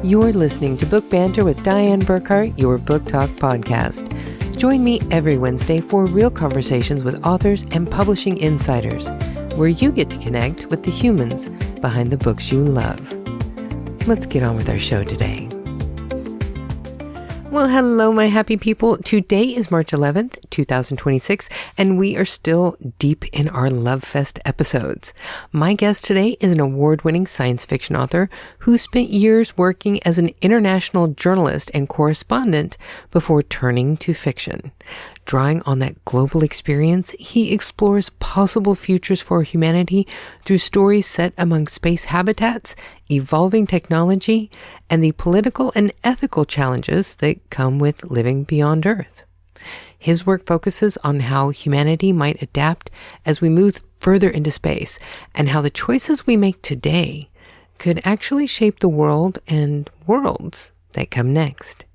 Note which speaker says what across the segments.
Speaker 1: You're listening to Book Banter with Diane Burkhart, your book talk podcast. Join me every Wednesday for real conversations with authors and publishing insiders, where you get to connect with the humans behind the books you love. Let's get on with our show today. Well, hello, my happy people. Today is March 11th, 2026, and we are still deep in our Lovefest episodes. My guest today is an award-winning science fiction author who spent years working as an international journalist and correspondent before turning to fiction. Drawing on that global experience, he explores possible futures for humanity through stories set among space habitats, evolving technology, and the political and ethical challenges that come with living beyond Earth. His work focuses on how humanity might adapt as we move further into space, and how the choices we make today could actually shape the world and worlds that come next.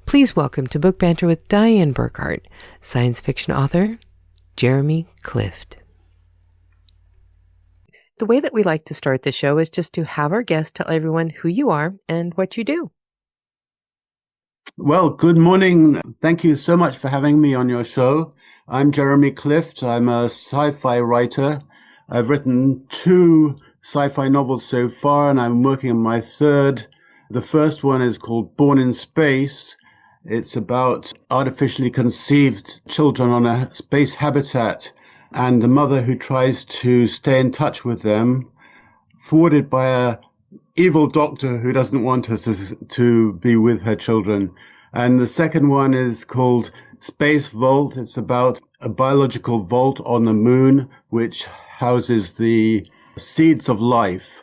Speaker 1: Please welcome to Book Banter with Diane Burkhart, science fiction author Jeremy Clift. The way that we like to start the show is just to have our guests tell everyone who you are and what you do.
Speaker 2: Well, good morning. Thank you so much for having me on your show. I'm Jeremy Clift. I'm a sci-fi writer. I've written 2 sci-fi novels so far, and I'm working on my 3rd. The first one is called Born in Space. It's about artificially conceived children on a space habitat and a mother who tries to stay in touch with them, thwarted by a evil doctor who doesn't want us to be with her children. And the second one is called Space Vault. It's about a biological vault on the moon, which houses the seeds of life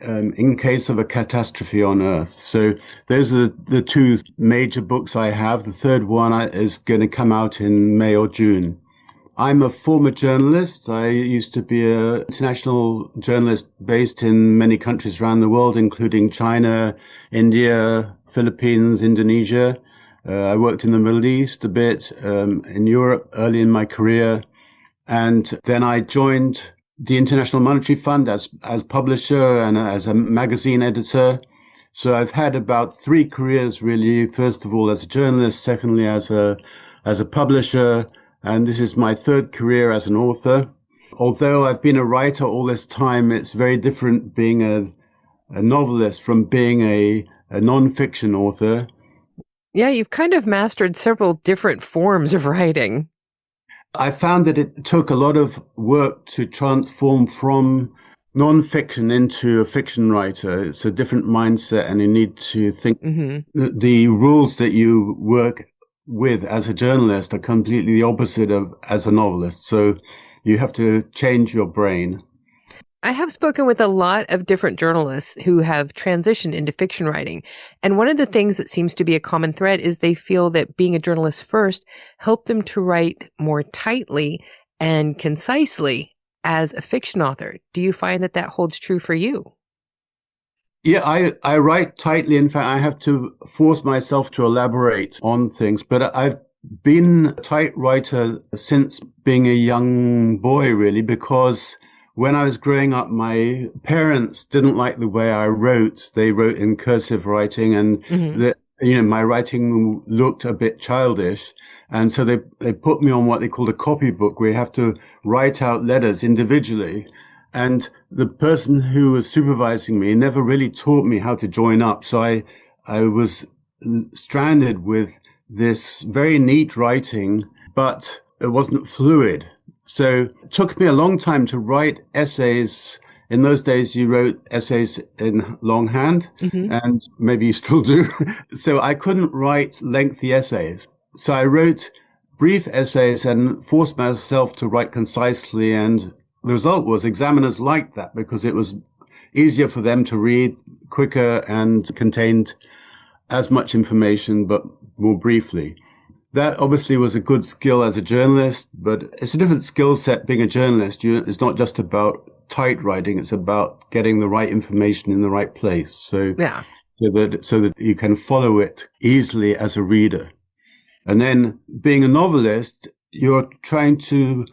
Speaker 2: in case of a catastrophe on Earth. So those are the 2 major books I have. The 3rd one is going to come out in May or June. I'm a former journalist. I used to be an international journalist based in many countries around the world, including China, India, Philippines, Indonesia. I worked in the Middle East a bit, in Europe early in my career. And then I joined the International Monetary Fund as publisher and as a magazine editor. So I've had about 3 careers, really. First of all, as a journalist. Secondly, as a publisher. And this is my 3rd career as an author. Although I've been a writer all this time, it's very different being a novelist from being a non-fiction author.
Speaker 1: Yeah, you've kind of mastered several different forms of writing.
Speaker 2: I found that it took a lot of work to transform from non-fiction into a fiction writer. It's a different mindset, and you need to think the rules that you work with as a journalist are completely the opposite of as a novelist. So you have to change your brain.
Speaker 1: I have spoken with a lot of different journalists who have transitioned into fiction writing. And one of the things that seems to be a common thread is they feel that being a journalist first helped them to write more tightly and concisely as a fiction author. Do you find that that holds true for you?
Speaker 2: Yeah, I write tightly. In fact, I have to force myself to elaborate on things. But I've been a tight writer since being a young boy, really, because when I was growing up, my parents didn't like the way I wrote. They wrote in cursive writing, and my writing looked a bit childish. And so they put me on what they called a copybook, where you have to write out letters individually. And the person who was supervising me never really taught me how to join up. So I was stranded with this very neat writing, but it wasn't fluid. So it took me a long time to write essays. In those days, you wrote essays in longhand, and maybe you still do. So I couldn't write lengthy essays. So I wrote brief essays and forced myself to write concisely. And the result was examiners liked that because it was easier for them to read, quicker, and contained as much information, but more briefly. That obviously was a good skill as a journalist, but it's a different skill set being a journalist. It's not just about tight writing, it's about getting the right information in the right place. So that you can follow it easily as a reader. And then being a novelist, you're trying to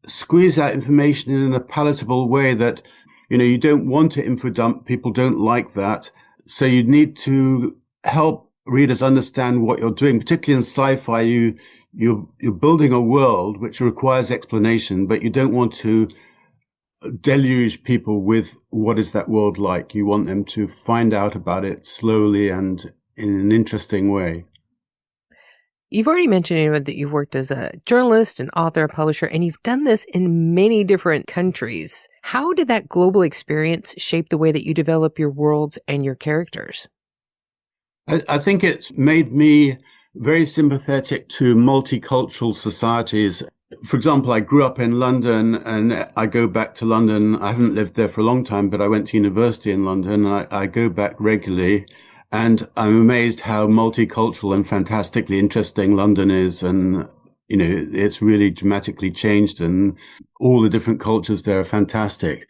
Speaker 2: squeeze out information in a palatable way that, you don't want to info dump. People don't like that. So you need to help readers understand what you're doing, particularly in sci-fi. You're building a world which requires explanation, but you don't want to deluge people with what is that world like. You want them to find out about it slowly and in an interesting way.
Speaker 1: You've already mentioned that you've worked as a journalist, an author, a publisher, and you've done this in many different countries. How did that global experience shape the way that you develop your worlds and your characters?
Speaker 2: I think it's made me very sympathetic to multicultural societies. For example, I grew up in London and I go back to London. I haven't lived there for a long time, but I went to university in London and I go back regularly. And I'm amazed how multicultural and fantastically interesting London is. And, it's really dramatically changed and all the different cultures there are fantastic.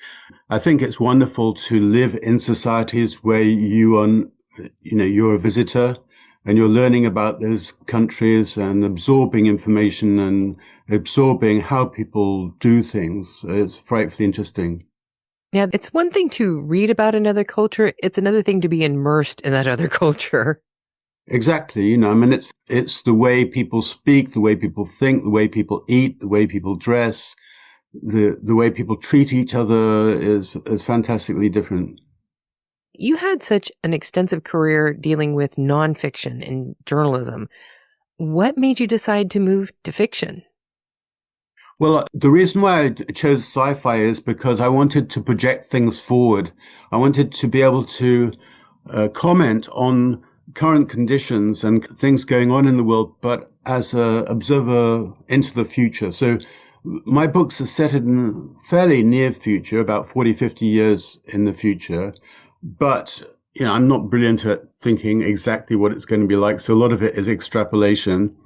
Speaker 2: I think it's wonderful to live in societies where you're a visitor and you're learning about those countries and absorbing information and absorbing how people do things. It's frightfully interesting.
Speaker 1: Yeah, it's one thing to read about another culture. It's another thing to be immersed in that other culture.
Speaker 2: Exactly. It's the way people speak, the way people think, the way people eat, the way people dress, the way people treat each other is fantastically different.
Speaker 1: You had such an extensive career dealing with nonfiction and journalism. What made you decide to move to fiction?
Speaker 2: Well, the reason why I chose sci-fi is because I wanted to project things forward. I wanted to be able to comment on current conditions and things going on in the world, but as an observer into the future. So my books are set in fairly near future, about 40, 50 years in the future. But, I'm not brilliant at thinking exactly what it's going to be like. So a lot of it is extrapolation.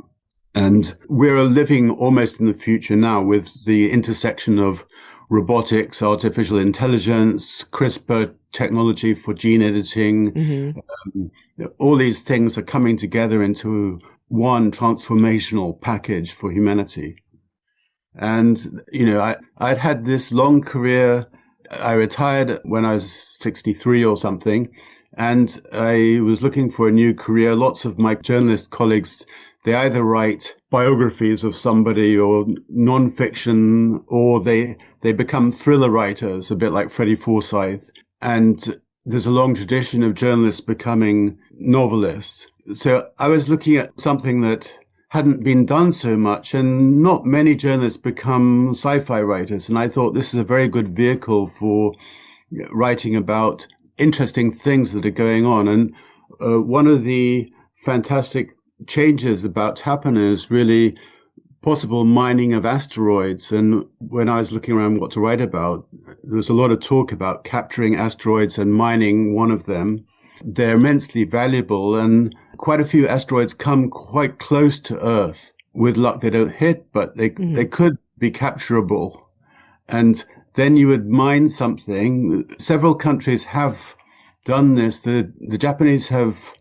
Speaker 2: And we're living almost in the future now with the intersection of robotics, artificial intelligence, CRISPR technology for gene editing. All these things are coming together into one transformational package for humanity. And, I'd had this long career. I retired when I was 63 or something, and I was looking for a new career. Lots of my journalist colleagues, they either write biographies of somebody or nonfiction, or they become thriller writers, a bit like Freddie Forsyth. And there's a long tradition of journalists becoming novelists. So I was looking at something that hadn't been done so much, and not many journalists become sci-fi writers. And I thought this is a very good vehicle for writing about interesting things that are going on. And one of the fantastic changes about to happen is really possible mining of asteroids. And when I was looking around what to write about, there was a lot of talk about capturing asteroids and mining one of them. They're immensely valuable, and quite a few asteroids come quite close to Earth. With luck, they don't hit, but they could be capturable. And then you would mine something. Several countries have done this. The Japanese have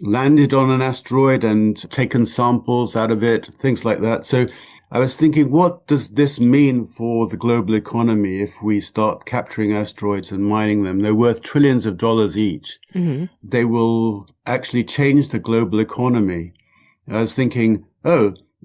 Speaker 2: landed on an asteroid and taken samples out of it, things like that. So I was thinking, what does this mean for the global economy if we start capturing asteroids and mining them? They're worth trillions of dollars each. They will actually change the global economy. I was thinking,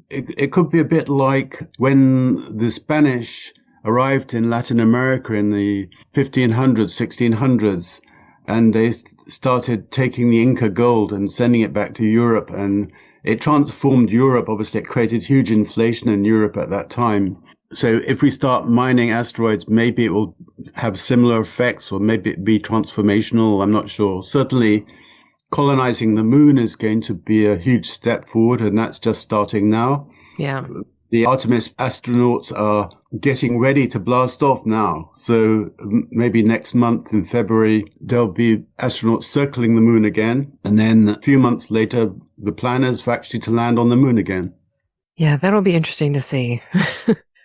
Speaker 2: it could be a bit like when the Spanish arrived in Latin America in the 1500s, 1600s, and they started taking the Inca gold and sending it back to Europe, and it transformed Europe. Obviously, it created huge inflation in Europe at that time. So if we start mining asteroids, maybe it will have similar effects, or maybe it be transformational. I'm not sure. Certainly, colonizing the moon is going to be a huge step forward, and that's just starting now.
Speaker 1: Yeah.
Speaker 2: The Artemis astronauts are getting ready to blast off now. So maybe next month in February, there'll be astronauts circling the moon again. And then a few months later, the plan is for actually to land on the moon again.
Speaker 1: Yeah, that'll be interesting to see.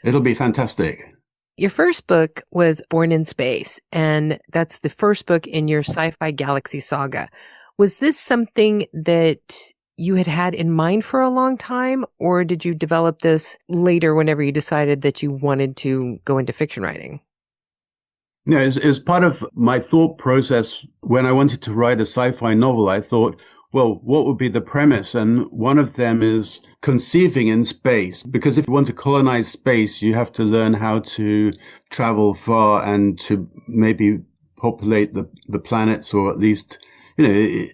Speaker 2: It'll be fantastic.
Speaker 1: Your first book was Born in Space, and that's the first book in your Sci-Fi Galaxy saga. Was this something that you had in mind for a long time, or did you develop this later whenever you decided that you wanted to go into fiction writing?
Speaker 2: No, it's part of my thought process when I wanted to write a sci-fi novel. I thought, well, what would be the premise? And one of them is conceiving in space, because if you want to colonize space, you have to learn how to travel far and to maybe populate the planets, or at least, even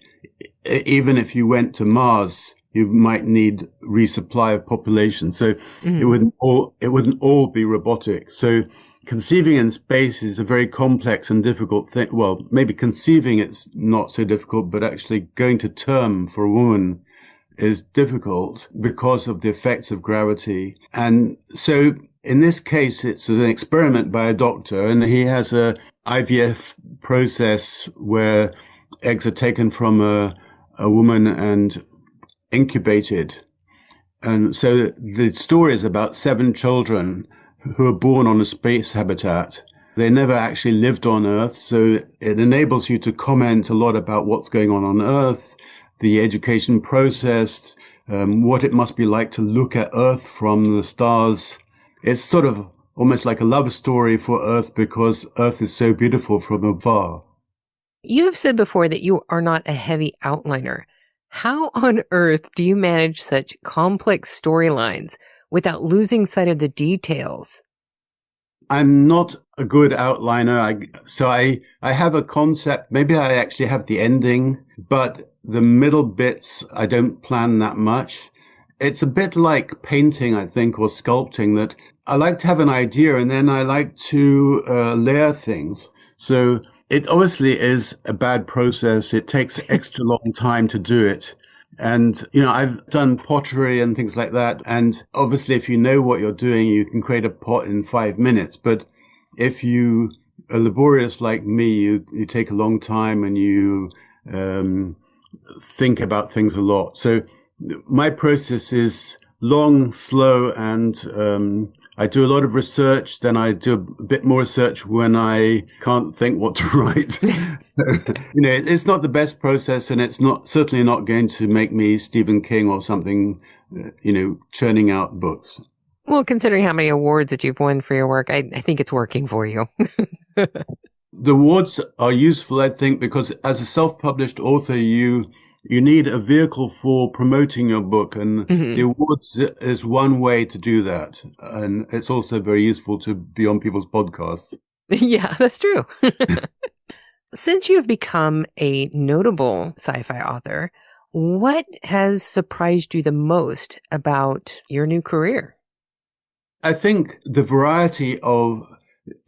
Speaker 2: if you went to Mars, you might need resupply of population. So
Speaker 1: Mm-hmm.
Speaker 2: it wouldn't all be robotic. So conceiving in space is a very complex and difficult thing. Well, maybe conceiving it's not so difficult, but actually going to term for a woman is difficult because of the effects of gravity. And so in this case, it's an experiment by a doctor, and he has a IVF process where eggs are taken from a woman and incubated. And so the story is about 7 children who are born on a space habitat. They never actually lived on Earth, so it enables you to comment a lot about what's going on Earth, the education process, what it must be like to look at Earth from the stars. It's sort of almost like a love story for Earth because Earth is so beautiful from afar.
Speaker 1: You have said before that you are not a heavy outliner. How on earth do you manage such complex storylines without losing sight of the details?
Speaker 2: I'm not a good outliner. I have a concept. Maybe I actually have the ending, but the middle bits, I don't plan that much. It's a bit like painting, I think, or sculpting, that I like to have an idea and then I like to layer things. So it obviously is a bad process. It takes extra long time to do it. And, I've done pottery and things like that. And obviously, if you know what you're doing, you can create a pot in 5 minutes. But if you are laborious like me, you take a long time and you think about things a lot. So my process is long, slow, and I do a lot of research. Then I do a bit more research when I can't think what to write. It's not the best process, and it's not certainly not going to make me Stephen King or something, churning out books.
Speaker 1: Well, considering how many awards that you've won for your work, I think it's working for you.
Speaker 2: The awards are useful, I think, because as a self-published author, you need a vehicle for promoting your book, and the
Speaker 1: Mhm.
Speaker 2: awards is one way to do that. And it's also very useful to be on people's podcasts.
Speaker 1: Yeah, that's true. Since you have become a notable sci-fi author, what has surprised you the most about your new career?
Speaker 2: I think the variety of,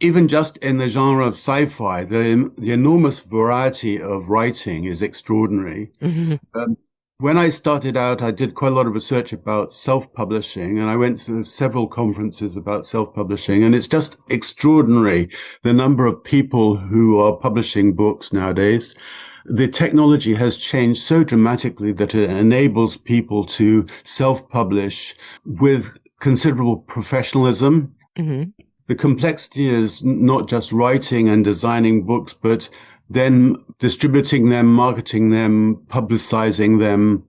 Speaker 2: even just in the genre of sci-fi, the enormous variety of writing is extraordinary.
Speaker 1: Mhm.
Speaker 2: Um, when I started out, I did quite a lot of research about self-publishing, and I went to several conferences about self-publishing, and it's just extraordinary the number of people who are publishing books nowadays. The technology has changed so dramatically that it enables people to self-publish with considerable professionalism.
Speaker 1: Mhm.
Speaker 2: The complexity is not just writing and designing books, but then distributing them, marketing them, publicizing them.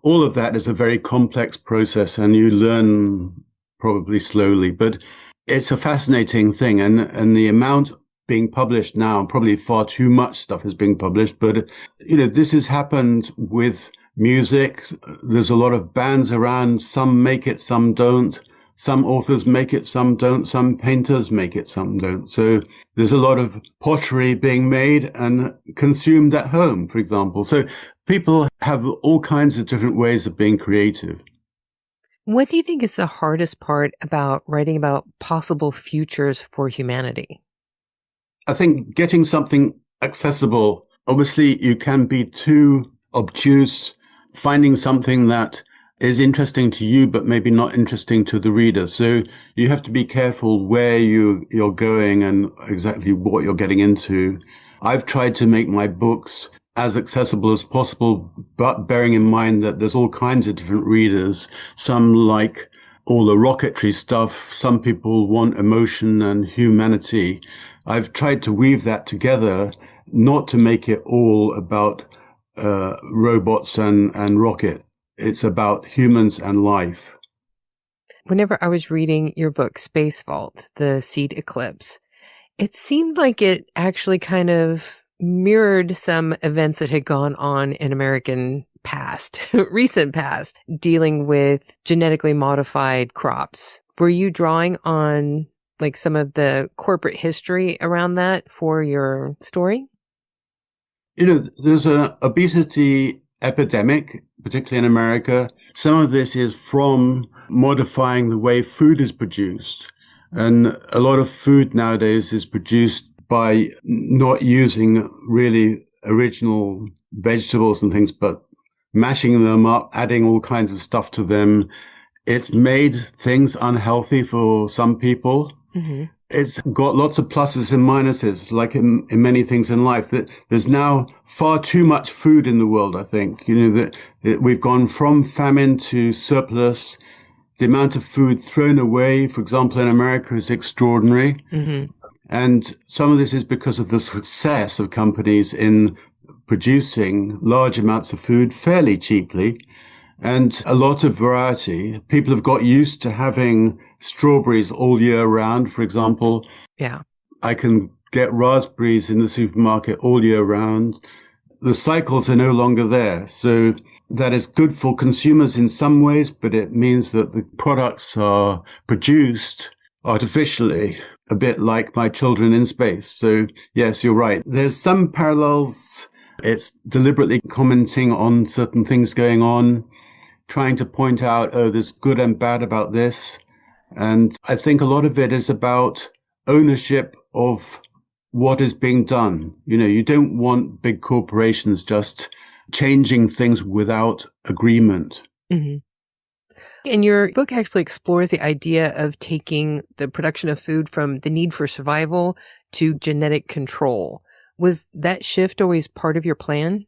Speaker 2: All of that is a very complex process, and you learn probably slowly, but it's a fascinating thing. And the amount being published now, probably far too much stuff is being published, but this has happened with music. There's a lot of bands around. Some make it, some don't. Some authors make it, some don't. Some painters make it, some don't. So there's a lot of pottery being made and consumed at home, for example. So people have all kinds of different ways of being creative.
Speaker 1: What do you think is the hardest part about writing about possible futures for humanity?
Speaker 2: I think getting something accessible, obviously you can be too obtuse, finding something that is interesting to you, but maybe not interesting to the reader. So you have to be careful where you're going and exactly what you're getting into. I've tried to make my books as accessible as possible, but bearing in mind that there's all kinds of different readers. Some like all the rocketry stuff. Some people want emotion and humanity. I've tried to weave that together, not to make it all about robots and rocket. It's about humans and life.
Speaker 1: Whenever I was reading your book, Space Vault, The Seed Eclipse, It seemed like it actually kind of mirrored some events that had gone on in American past, recent past, dealing with genetically modified crops. Were you drawing on like some of the corporate history around that for your story?
Speaker 2: There's a obesity epidemic, particularly in America. Some of this is from modifying the way food is produced. And a lot of food nowadays is produced by not using really original vegetables and things, but mashing them up, adding all kinds of stuff to them. It's made things unhealthy for some people.
Speaker 1: Mm-hmm.
Speaker 2: It's got lots of pluses and minuses, like in many things in life. That there's now far too much food in the world, I think. That we've gone from famine to surplus. The amount of food thrown away, for example, in America is extraordinary.
Speaker 1: Mm-hmm.
Speaker 2: And some of this is because of the success of companies in producing large amounts of food fairly cheaply and a lot of variety. People have got used to having strawberries all year round, for example.
Speaker 1: Yeah.
Speaker 2: I can get raspberries in the supermarket all year round. The cycles are no longer there. So that is good for consumers in some ways, but it means that the products are produced artificially, a bit like my children in space. So yes, you're right. There's some parallels. It's deliberately commenting on certain things going on, trying to point out, oh, there's good and bad about this. And I think a lot of it is about ownership of what is being done. You don't want big corporations just changing things without agreement.
Speaker 1: Mm-hmm. And your book actually explores the idea of taking the production of food from the need for survival to genetic control. Was that shift always part of your plan?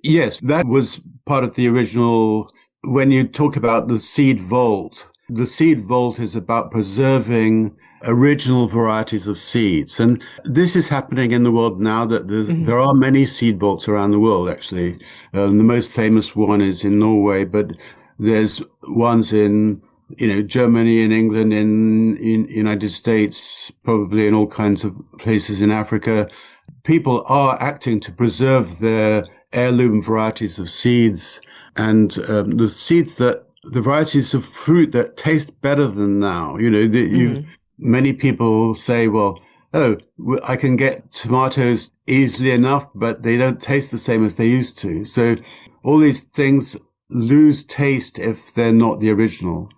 Speaker 2: Yes, that was part of the original. When you talk about the seed vault is about preserving original varieties of seeds. And this is happening in the world now that there are many seed vaults around the world, actually. The most famous one is in Norway, but there's ones in, Germany and England, in United States, probably in all kinds of places in Africa. People are acting to preserve their heirloom varieties of seeds and the varieties of fruit that taste better than now. Many people say, well, I can get tomatoes easily enough, but they don't taste the same as they used to. So all these things lose taste if they're not the original.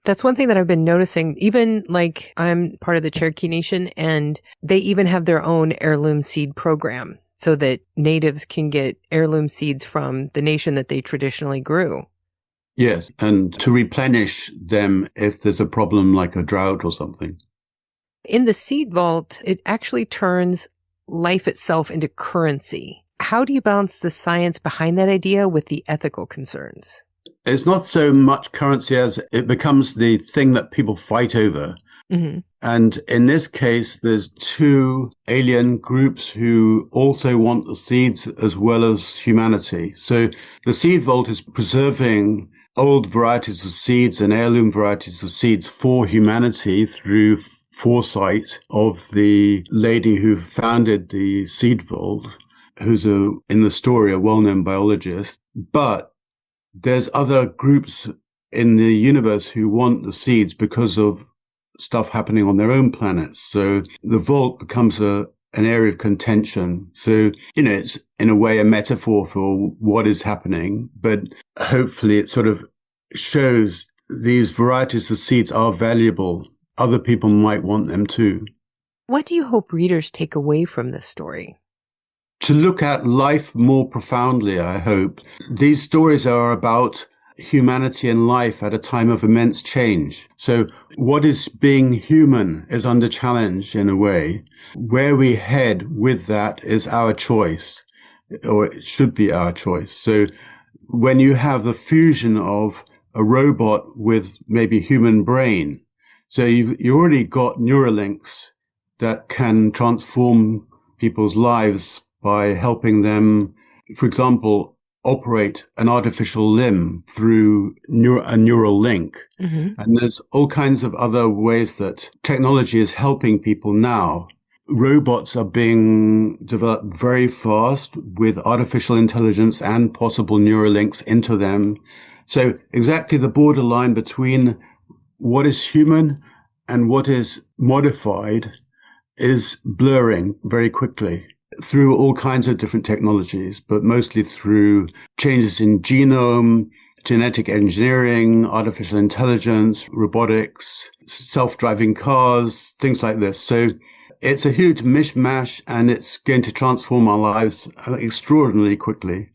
Speaker 1: That's one thing that I've been noticing. Even like I'm part of the Cherokee Nation, and they even have their own heirloom seed program so that natives can get heirloom seeds from the nation that they traditionally grew.
Speaker 2: Yes, and to replenish them if there's a problem like a drought or something.
Speaker 1: In the seed vault, it actually turns life itself into currency. How do you balance the science behind that idea with the ethical concerns?
Speaker 2: It's not so much currency as it becomes the thing that people fight over.
Speaker 1: Mm-hmm.
Speaker 2: And in this case, there's two alien groups who also want the seeds as well as humanity. So the seed vault is preserving old varieties of seeds and heirloom varieties of seeds for humanity through foresight of the lady who founded the seed vault, who's in the story, a well-known biologist. But there's other groups in the universe who want the seeds because of stuff happening on their own planets. So the vault becomes an area of contention. So, it's in a way a metaphor for what is happening, but hopefully it sort of shows these varieties of seeds are valuable. Other people might want them too.
Speaker 1: What do you hope readers take away from this story?
Speaker 2: To look at life more profoundly, I hope. These stories are about humanity and life at a time of immense change. So what is being human is under challenge in a way. Where we head with that is our choice, or it should be our choice. So when you have the fusion of a robot with maybe human brain, so you already got Neuralinks that can transform people's lives by helping them. For example, operate an artificial limb through a neural link.
Speaker 1: Mm-hmm.
Speaker 2: And there's all kinds of other ways that technology is helping people now. Robots are being developed very fast with artificial intelligence and possible neural links into them. So exactly the borderline between what is human and what is modified is blurring very quickly through all kinds of different technologies, but mostly through changes in genome, genetic engineering, artificial intelligence, robotics, self-driving cars, things like this. So it's a huge mishmash, and it's going to transform our lives extraordinarily quickly.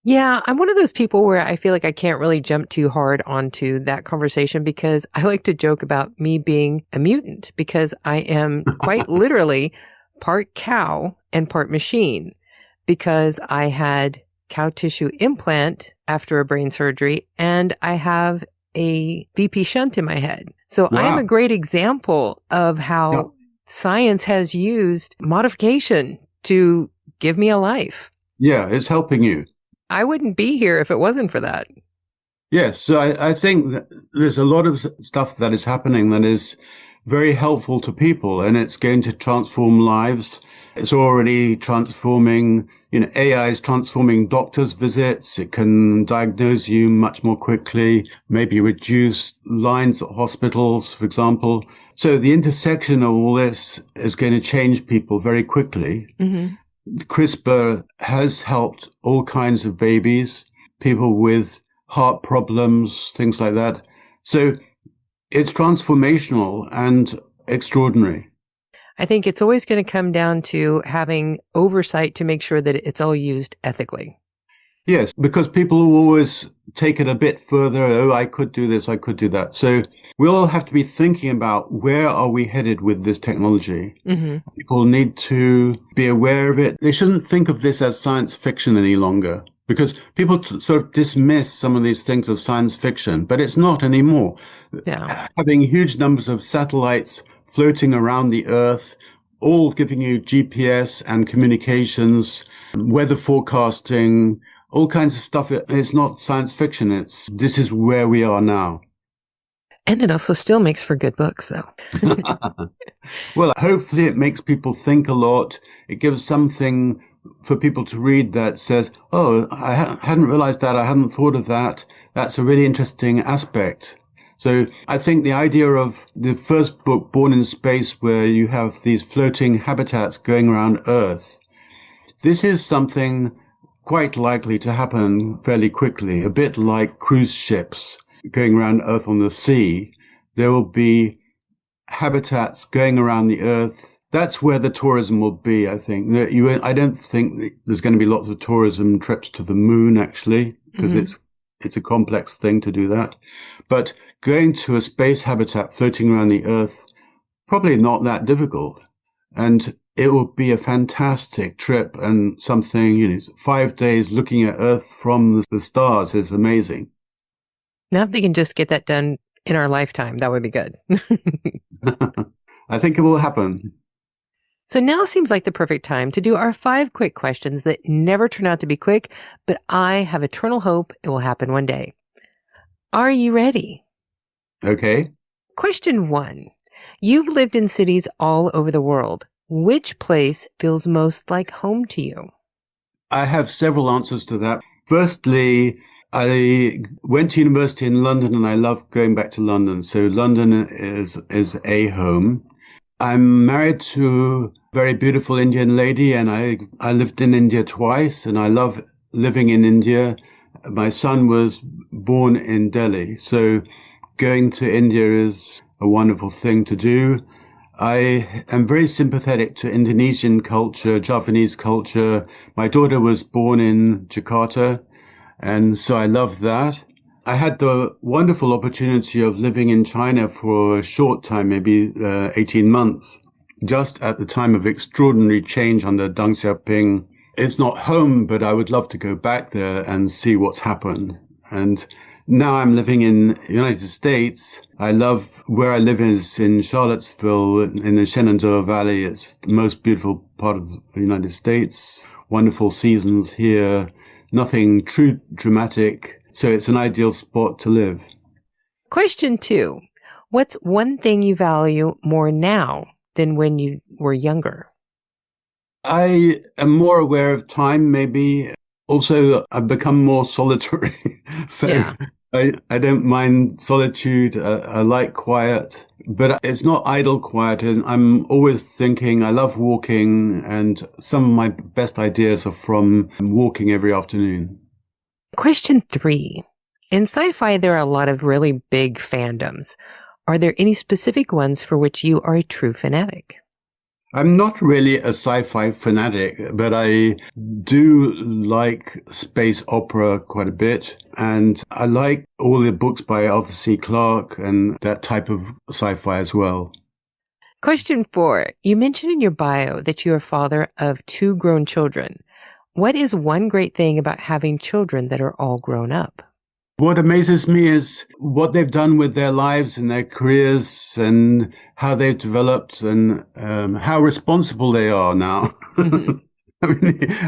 Speaker 1: Yeah, I'm one of those people where I feel like I can't really jump too hard onto that conversation because I like to joke about me being a mutant because I am quite literally part cow and part machine because I had cow tissue implant after a brain surgery and I have a VP shunt in my head. So I am
Speaker 2: Wow.
Speaker 1: a great example of how
Speaker 2: Yeah.
Speaker 1: science has used modification to give me a life.
Speaker 2: Yeah, it's helping you.
Speaker 1: I wouldn't be here if it wasn't for that.
Speaker 2: Yes, so I think that there's a lot of stuff that is happening that is very helpful to people, and it's going to transform lives. It's already transforming, AI is transforming doctors' visits. It can diagnose you much more quickly, maybe reduce lines at hospitals, for example. So the intersection of all this is going to change people very quickly.
Speaker 1: Mm-hmm.
Speaker 2: CRISPR has helped all kinds of babies, people with heart problems, things like that. So it's transformational and extraordinary.
Speaker 1: I think it's always going to come down to having oversight to make sure that it's all used ethically.
Speaker 2: Yes, because people will always take it a bit further. Oh, I could do this, I could do that. So we'll all have to be thinking about where are we headed with this technology.
Speaker 1: Mm-hmm.
Speaker 2: People need to be aware of it. They shouldn't think of this as science fiction any longer because people sort of dismiss some of these things as science fiction, but it's not anymore.
Speaker 1: Yeah.
Speaker 2: Having huge numbers of satellites floating around the Earth, all giving you GPS and communications, weather forecasting, all kinds of stuff. It's not science fiction. This is where we are now.
Speaker 1: And it also still makes for good books, though.
Speaker 2: Well, hopefully it makes people think a lot. It gives something for people to read that says, oh, I hadn't realized that. I hadn't thought of that. That's a really interesting aspect. So I think the idea of the first book, Born in Space, where you have these floating habitats going around Earth, this is something quite likely to happen fairly quickly, a bit like cruise ships going around Earth on the sea. There will be habitats going around the Earth. That's where the tourism will be, I think. I don't think there's going to be lots of tourism trips to the moon, actually, because it's a complex thing to do that. But going to a space habitat floating around the Earth, probably not that difficult. And it will be a fantastic trip and something, 5 days looking at Earth from the stars is amazing.
Speaker 1: Now, if they can just get that done in our lifetime, that would be good.
Speaker 2: I think it will happen.
Speaker 1: So now seems like the perfect time to do our 5 quick questions that never turn out to be quick, but I have eternal hope it will happen one day. Are you ready?
Speaker 2: Okay.
Speaker 1: Question 1. You've lived in cities all over the world. Which place feels most like home to you?
Speaker 2: I have several answers to that. Firstly, I went to university in London and I love going back to London. So London is a home. I'm married to a very beautiful Indian lady and I lived in India twice and I love living in India. My son was born in Delhi. So going to India is a wonderful thing to do. I am very sympathetic to Indonesian culture, Javanese culture. My daughter was born in Jakarta, and so I love that. I had the wonderful opportunity of living in China for a short time, maybe 18 months, just at the time of extraordinary change under Deng Xiaoping. It's not home, but I would love to go back there and see what's happened. And now I'm living in the United States. I love where I live is in Charlottesville in the Shenandoah Valley. It's the most beautiful part of the United States. Wonderful seasons here. nothing too dramatic. So it's an ideal spot to live.
Speaker 1: Question 2. What's one thing you value more now than when you were younger?
Speaker 2: I am more aware of time, maybe. Also, I've become more solitary. So
Speaker 1: Yeah.
Speaker 2: I don't mind solitude. I like quiet, but it's not idle quiet. And I'm always thinking, I love walking, and some of my best ideas are from walking every afternoon.
Speaker 1: Question 3. In sci-fi, there are a lot of really big fandoms. Are there any specific ones for which you are a true fanatic?
Speaker 2: I'm not really a sci-fi fanatic, but I do like space opera quite a bit. And I like all the books by Arthur C. Clarke and that type of sci-fi as well.
Speaker 1: Question 4. You mentioned in your bio that you're a father of 2 grown children. What is one great thing about having children that are all grown up?
Speaker 2: What amazes me is what they've done with their lives and their careers and how they've developed and how responsible they are now.
Speaker 1: Mm-hmm.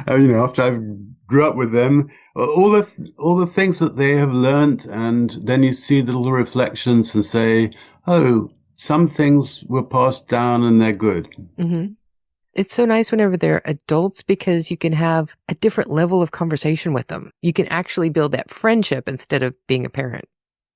Speaker 2: I mean, after I grew up with them, all the things that they have learned, and then you see the little reflections and say, oh, some things were passed down and they're good.
Speaker 1: Mm-hmm. It's so nice whenever they're adults because you can have a different level of conversation with them. You can actually build that friendship instead of being a parent.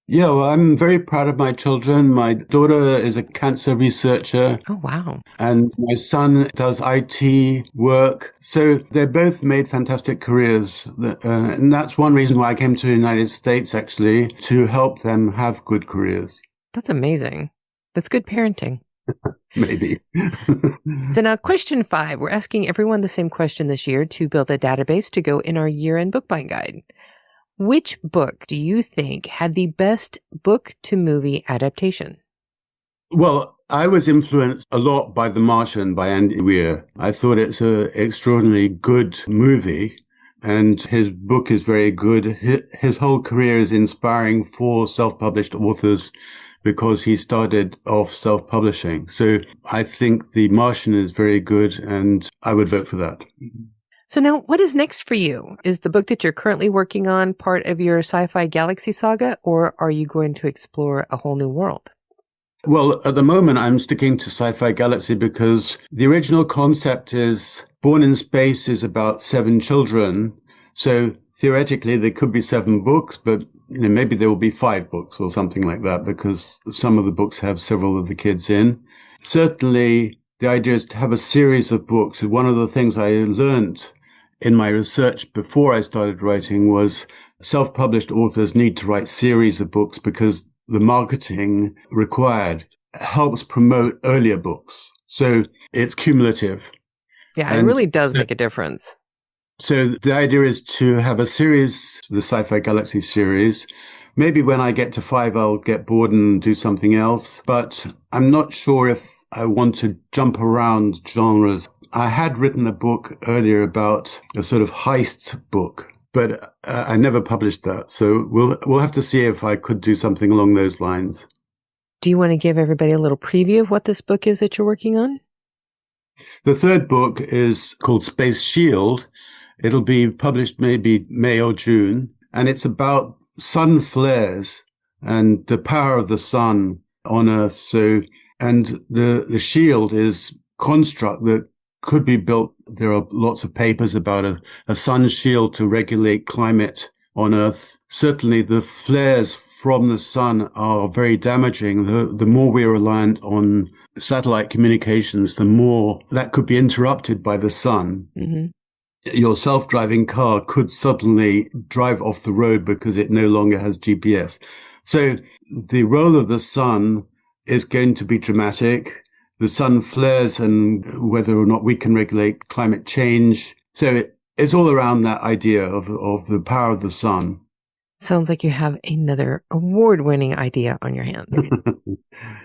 Speaker 2: Yeah, well, I'm very proud of my children. My daughter is a cancer researcher.
Speaker 1: Oh, wow.
Speaker 2: And my son does IT work. So they both made fantastic careers. And that's one reason why I came to the United States, actually, to help them have good careers.
Speaker 1: That's amazing. That's good parenting.
Speaker 2: Maybe.
Speaker 1: So now question 5, we're asking everyone the same question this year to build a database to go in our year-end bookbind guide. Which book do you think had the best book-to-movie adaptation?
Speaker 2: Well, I was influenced a lot by The Martian by Andy Weir. I thought it's an extraordinarily good movie, and his book is very good. His whole career is inspiring for self-published authors because he started off self-publishing. So I think The Martian is very good, and I would vote for that.
Speaker 1: So now, what is next for you? Is the book that you're currently working on part of your Sci-Fi Galaxy saga, or are you going to explore a whole new world?
Speaker 2: Well, at the moment, I'm sticking to Sci-Fi Galaxy because the original concept is Born in Space is about 7 children. So theoretically, there could be 7 books, but maybe there will be 5 books or something like that because some of the books have several of the kids in. Certainly, the idea is to have a series of books. One of the things I learned in my research before I started writing was self-published authors need to write series of books because the marketing required helps promote earlier books. So it's cumulative.
Speaker 1: Yeah, it really does make a difference.
Speaker 2: So the idea is to have a series, the Sci-Fi Galaxy series. Maybe when I get to 5, I'll get bored and do something else. But I'm not sure if I want to jump around genres. I had written a book earlier about a sort of heist book, but I never published that. So we'll have to see if I could do something along those lines.
Speaker 1: Do you want to give everybody a little preview of what this book is that you're working on?
Speaker 2: The third book is called Space Shield. It'll be published maybe May or June, and it's about sun flares and the power of the sun on Earth. So, and the shield is construct that could be built. There are lots of papers about a sun shield to regulate climate on Earth. Certainly the flares from the sun are very damaging. The more we're reliant on satellite communications, the more that could be interrupted by the sun.
Speaker 1: Mm-hmm.
Speaker 2: Your self-driving car could suddenly drive off the road because it no longer has GPS. So the role of the sun is going to be dramatic. The sun flares and whether or not we can regulate climate change. So it's all around that idea of the power of the sun.
Speaker 1: Sounds like you have another award-winning idea on your hands.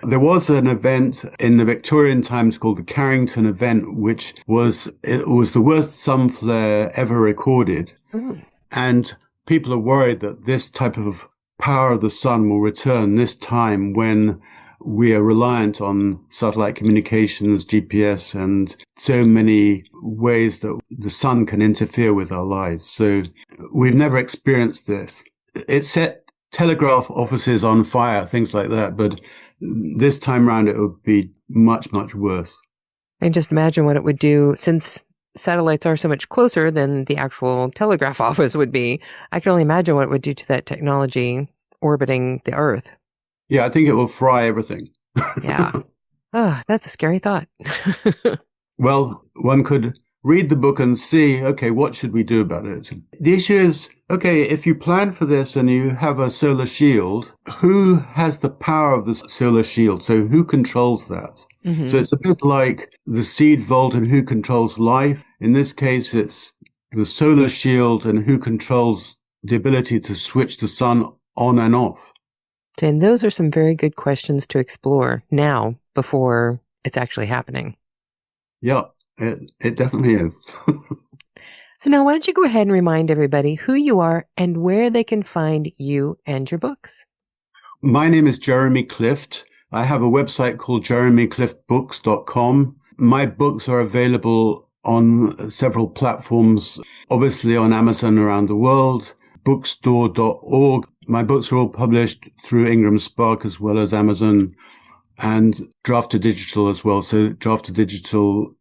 Speaker 2: There was an event in the Victorian times called the Carrington event, which was the worst sun flare ever recorded.
Speaker 1: Ooh.
Speaker 2: And people are worried that this type of power of the sun will return this time when we are reliant on satellite communications, GPS, and so many ways that the sun can interfere with our lives. So we've never experienced this. It set telegraph offices on fire, things like that, but this time round it would be much, much worse.
Speaker 1: And just imagine what it would do, since satellites are so much closer than the actual telegraph office would be. I can only imagine what it would do to that technology orbiting the Earth.
Speaker 2: Yeah, I think it will fry everything.
Speaker 1: Yeah. Oh, that's a scary thought.
Speaker 2: Well, one could read the book and see, okay, what should we do about it? The issue is, okay, if you plan for this and you have a solar shield, who has the power of the solar shield? So who controls that? Mm-hmm. So it's a bit like the seed vault and who controls life. In this case, it's the solar shield and who controls the ability to switch the sun on and off.
Speaker 1: And those are some very good questions to explore now before it's actually happening.
Speaker 2: Yeah, it definitely is.
Speaker 1: So now why don't you go ahead and remind everybody who you are and where they can find you and your books.
Speaker 2: My name is Jeremy Clift. I have a website called jeremycliftbooks.com. My books are available on several platforms, obviously on Amazon around the world, bookstore.org. My books are all published through Ingram Spark as well as Amazon and Draft to Digital as well. So Draft to Digital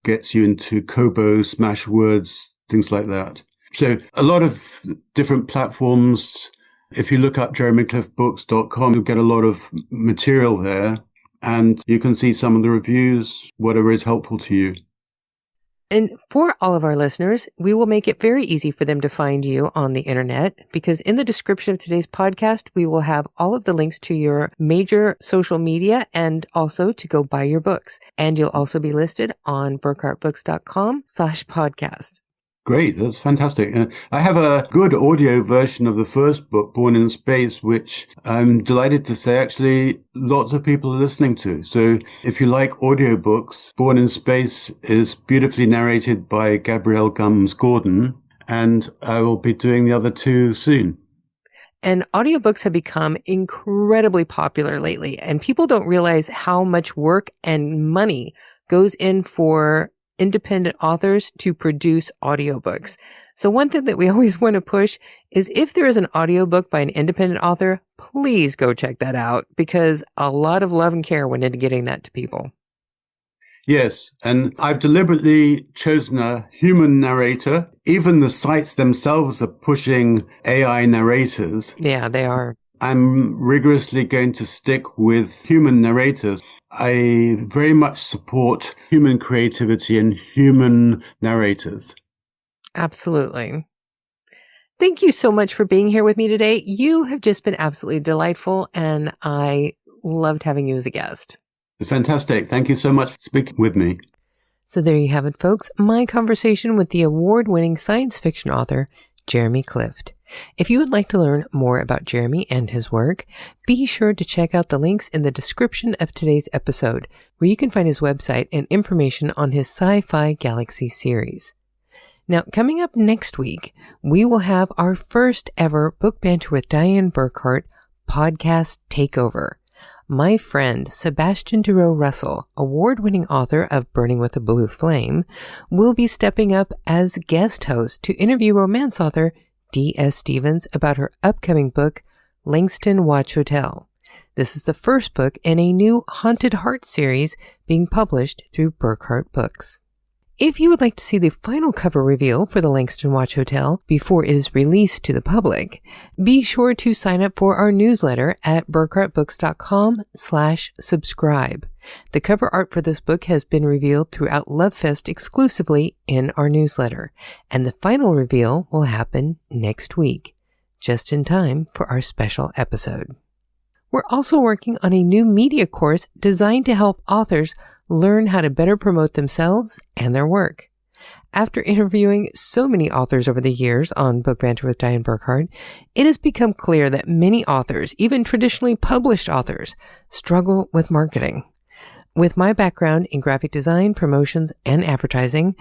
Speaker 2: gets you into Kobo, Smashwords, things like that. So a lot of different platforms. If you look up jeremycliftbooks.com, you'll get a lot of material there and you can see some of the reviews, whatever is helpful to you.
Speaker 1: And for all of our listeners, we will make it very easy for them to find you on the internet, because in the description of today's podcast, we will have all of the links to your major social media and also to go buy your books. And you'll also be listed on burkhartbooks.com/podcast.
Speaker 2: Great. That's fantastic. I have a good audio version of the first book, Born in Space, which I'm delighted to say actually lots of people are listening to. So if you like audiobooks, Born in Space is beautifully narrated by Gabrielle Gumbs-Gordon, and I will be doing the other two soon.
Speaker 1: And audiobooks have become incredibly popular lately, and people don't realize how much work and money goes in for independent authors to produce audiobooks. So one thing that we always want to push is if there is an audiobook by an independent author, please go check that out, because a lot of love and care went into getting that to people.
Speaker 2: Yes, and I've deliberately chosen a human narrator. Even the sites themselves are pushing AI narrators.
Speaker 1: Yeah, they are.
Speaker 2: I'm rigorously going to stick with human narrators. I very much support human creativity and human narrators.
Speaker 1: Absolutely. Thank you so much for being here with me today. You have just been absolutely delightful, and I loved having you as a guest.
Speaker 2: Fantastic. Thank you so much for speaking with me.
Speaker 1: So there you have it, folks. My conversation with the award-winning science fiction author, Jeremy Clift. If you would like to learn more about Jeremy and his work, be sure to check out the links in the description of today's episode, where you can find his website and information on his Sci-Fi Galaxy series. Now, coming up next week, we will have our first ever Book Banter with Diane Burkhart podcast takeover. My friend, Sebastian Durow-Russell, award-winning author of Burning with a Blue Flame, will be stepping up as guest host to interview romance author D.S. Stevens about her upcoming book, Langston Watch Hotel. This is the first book in a new Haunted Heart series being published through Burkhart Books. If you would like to see the final cover reveal for the Langston Watch Hotel before it is released to the public, be sure to sign up for our newsletter at burkhartbooks.com/subscribe. The cover art for this book has been revealed throughout Lovefest exclusively in our newsletter, and the final reveal will happen next week, just in time for our special episode. We're also working on a new media course designed to help authors learn how to better promote themselves and their work. After interviewing so many authors over the years on Book Banter with Diane Burkhart, it has become clear that many authors, even traditionally published authors, struggle with marketing. With my background in graphic design, promotions, and advertising,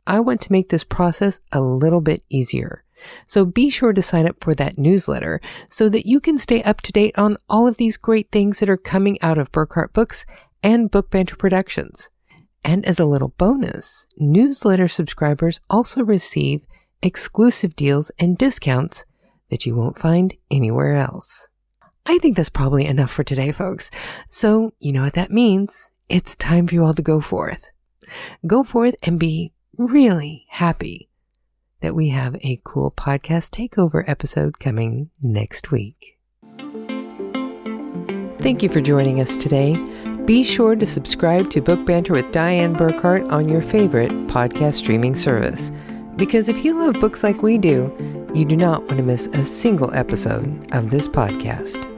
Speaker 1: I want to make this process a little bit easier. So be sure to sign up for that newsletter so that you can stay up to date on all of these great things that are coming out of Burkhart Books and Book Banter Productions. And as a little bonus, newsletter subscribers also receive exclusive deals and discounts that you won't find anywhere else. I think that's probably enough for today, folks. So you know what that means. It's time for you all to go forth. Go forth and be really happy that we have a cool podcast takeover episode coming next week. Thank you for joining us today. Be sure to subscribe to Book Banter with Diane Burkhart on your favorite podcast streaming service. Because if you love books like we do, you do not want to miss a single episode of this podcast.